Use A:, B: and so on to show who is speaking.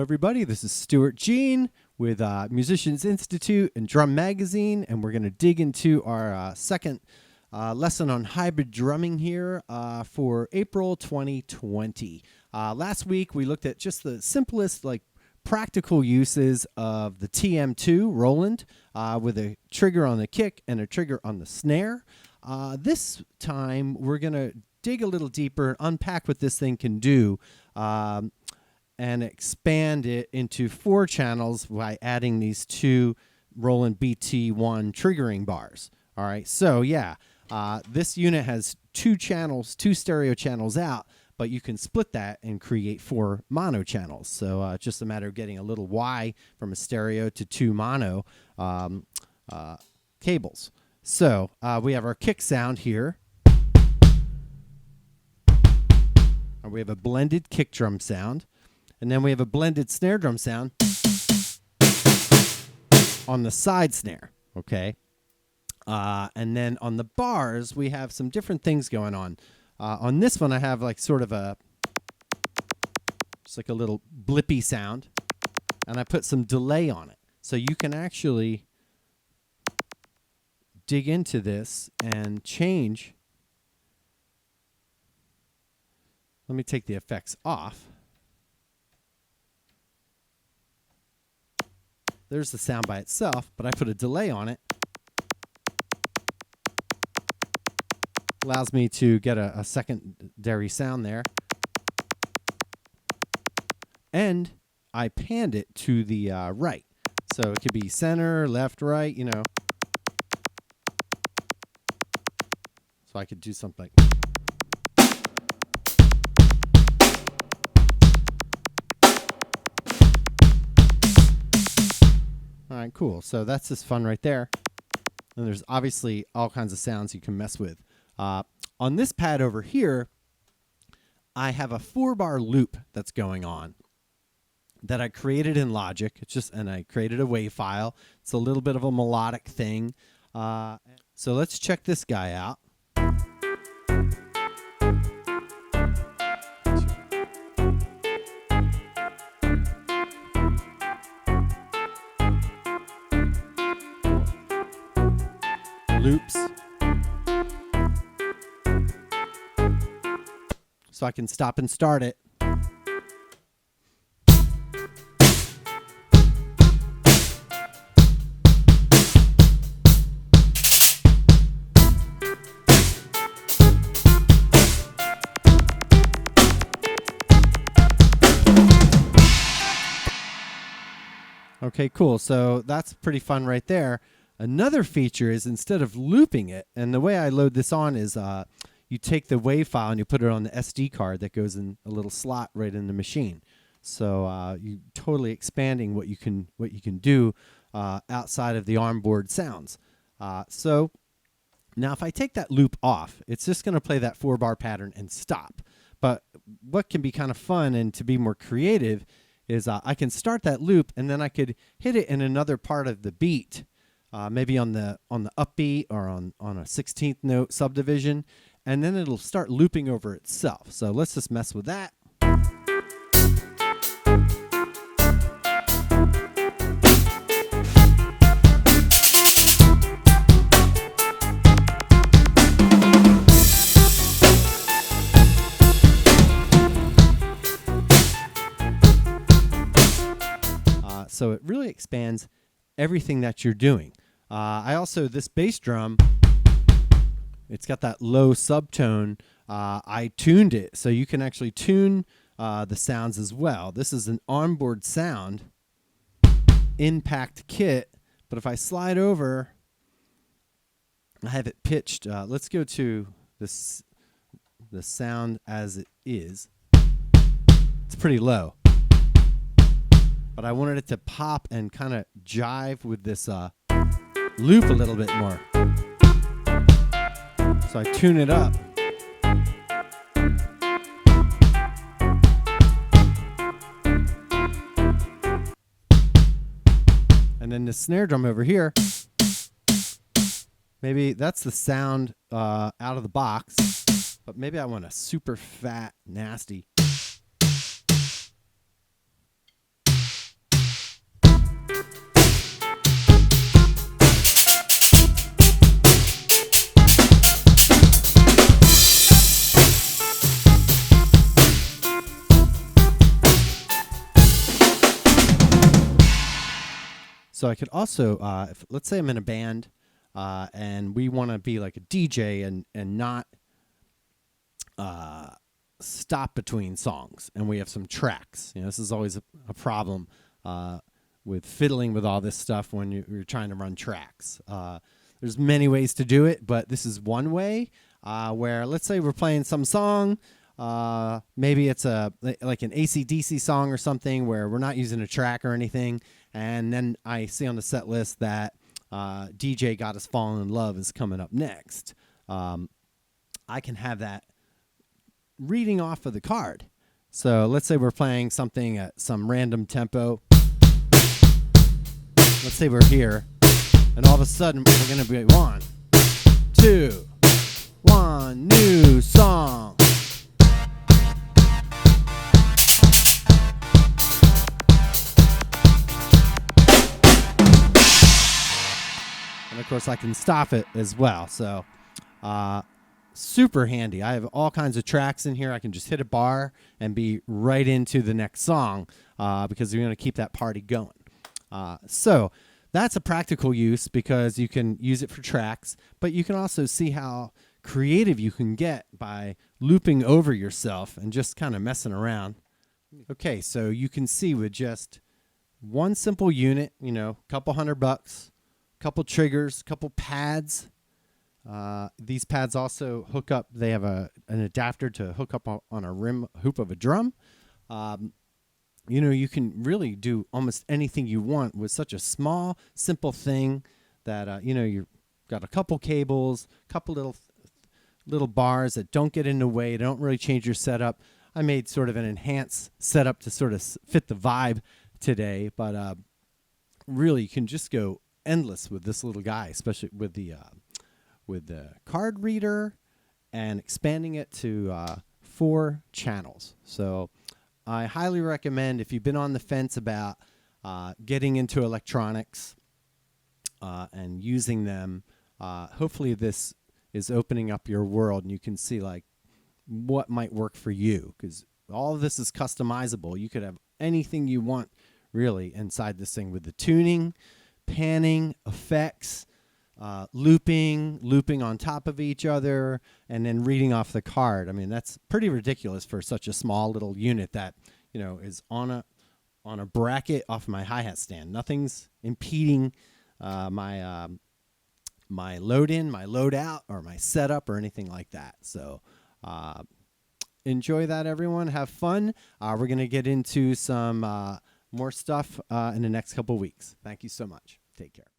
A: everybody. This is Stuart Jean with Musicians Institute and Drum Magazine, and we're going to dig into our second lesson on hybrid drumming here for April 2020. Last week, we looked at just the simplest, practical uses of the TM2 Roland with a trigger on the kick and a trigger on the snare. This time, we're going to dig a little deeper and unpack what this thing can do and expand it into 4 channels by adding these 2 Roland BT1 triggering bars. All right, so yeah, this unit has 2 channels, 2 stereo channels out, but you can split that and create 4 mono channels. So it's just a matter of getting a little Y from a stereo to 2 mono cables. So we have our kick sound here. We have a blended kick drum sound. And then we have a blended snare drum sound on the side snare, okay? And then on the bars, we have some different things going on. On this one, I have just like a little blippy sound, and I put some delay on it. So you can actually dig into this and change. Let me take the effects off. There's the sound by itself, but I put a delay on it. Allows me to get a secondary sound there. And I panned it to the right. So it could be center, left, right, you know. So I could do something like... All right, cool. So that's just fun right there. And there's obviously all kinds of sounds you can mess with. On this pad over here, I have a 4-bar loop that's going on that I created in Logic. And I created a WAV file. It's a little bit of a melodic thing. So let's check this guy out. Loops. So I can stop and start it. Okay, cool. So that's pretty fun right there. Another feature is instead of looping it, and the way I load this on is you take the WAV file and you put it on the SD card that goes in a little slot right in the machine. So you totally expanding what you can do outside of the onboard sounds. So now if I take that loop off, it's just going to play that 4-bar pattern and stop. But what can be kind of fun and to be more creative is I can start that loop and then I could hit it in another part of the beat. Maybe on the upbeat or on a 16th note subdivision, and then it'll start looping over itself. So let's just mess with that. So it really expands everything that you're doing. This bass drum, it's got that low subtone. I tuned it so you can actually tune the sounds as well. This is an onboard sound impact kit, but if I slide over, I have it pitched. Let's go to the sound as it is. It's pretty low. But I wanted it to pop and kind of jive with this loop a little bit more. So I tune it up. And then the snare drum over here, maybe that's the sound out of the box, but maybe I want a super fat, nasty. So I could also, if, let's say I'm in a band and we want to be like a DJ and not stop between songs, and we have some tracks. This is always a problem with fiddling with all this stuff when you're trying to run tracks. There's many ways to do it, but this is one way where, let's say we're playing some song. Maybe it's like an AC/DC song or something where we're not using a track or anything. And then I see on the set list that DJ Got Us Falling in Love is coming up next. I can have that reading off of the card. So let's say we're playing something at some random tempo. Let's say we're here, and all of a sudden we're going to be 1, 2, 1, new song. And of course I can stop it as well. So super handy. I have all kinds of tracks in here. I can just hit a bar and be right into the next song because we're going to keep that party going. So that's a practical use because you can use it for tracks, but you can also see how creative you can get by looping over yourself and just kind of messing around. Okay, so you can see with just one simple unit, couple $100, couple triggers, couple pads. These pads also hook up. They have an adapter to hook up on a rim hoop of a drum. You can really do almost anything you want with such a small, simple thing that, you've got a couple cables, couple little bars that don't get in the way, don't really change your setup. I made sort of an enhanced setup to sort of fit the vibe today, but really you can just go endless with this little guy, especially with the card reader and expanding it to 4 channels. So I highly recommend, if you've been on the fence about getting into electronics and using them, hopefully this is opening up your world and you can see like what might work for you, because all of this is customizable. You could have anything you want really inside this thing with the tuning, panning, effects, looping on top of each other, and then reading off the card. I mean, that's pretty ridiculous for such a small little unit that, is on a bracket off my hi-hat stand. Nothing's impeding my load in, my load out, or my setup or anything like that. So enjoy that, everyone. Have fun. We're going to get into some more stuff in the next couple weeks. Thank you so much. Take care.